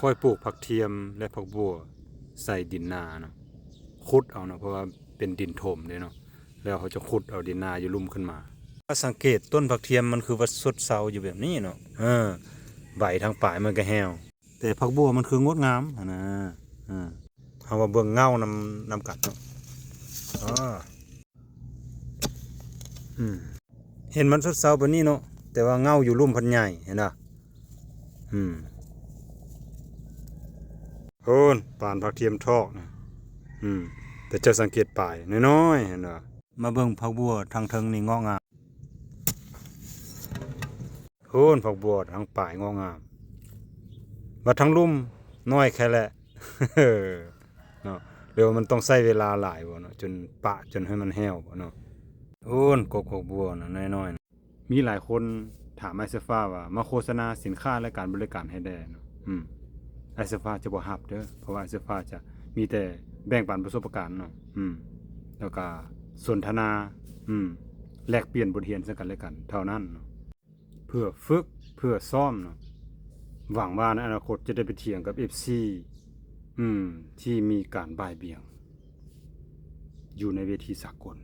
ค่อยปลูกผักเทียมและผักบัวใส่ดินนาเนาะขุดเอาเนาะเพราะว่าเป็นดินถมเด้เนาะแล้วเขาจะขุดเอาดินนาอยู่ลุ่มขึ้นมาถ้าสังเกตต้นผักเทียมมันคือว่าสดเซาอยู่แบบนี้เนาะใบทางปลายมันก็แห้วแต่ผักบัวมันคืองดงามนะเฮาว่าเบิ่งเงานำกัดเนาะเห็นมันสดเซาแบบนี้เนาะแต่ว่าเงาอยู่ลุ่มพันใหญ่เห็นป่ะโอนปานผักเทียมทอกนะแต่เจ้าสังเกตปลายน้อยๆเห็นป่ะมาเบิ่งผักบัวทางเทิงนี่งอกงามโอนผักบัวทางปลายงอกงามว่าทางลุ่มน้อยแค่แหละเนาะเดี๋ยวมันต้องใช้เวลาหลายบ่เนาะจนปะจนให้มันแห้วบ่เนาะโอ้นกกบัวนะน้อยๆมีหลายคนถามไอเซฟ้าว่ามาโฆษณาสินค้าและการบริการให้ได้เนาะไอเซฟ้าจะบ่รับเด้อเพราะว่าไอเซฟ้าจะมีแต่แบ่งปันประสบการณ์เนาะแล้วก็สนทนาแลกเปลี่ยนบทเรียนซึ่งกันและกันเท่านั้นเนาะเพื่อฝึกเพื่อซ้อมเนาะหวังว่าในอนาคตจะได้ไปเถียงกับ FC ที่มีการบ่ายเบี่ยงอยู่ในเวทีสากล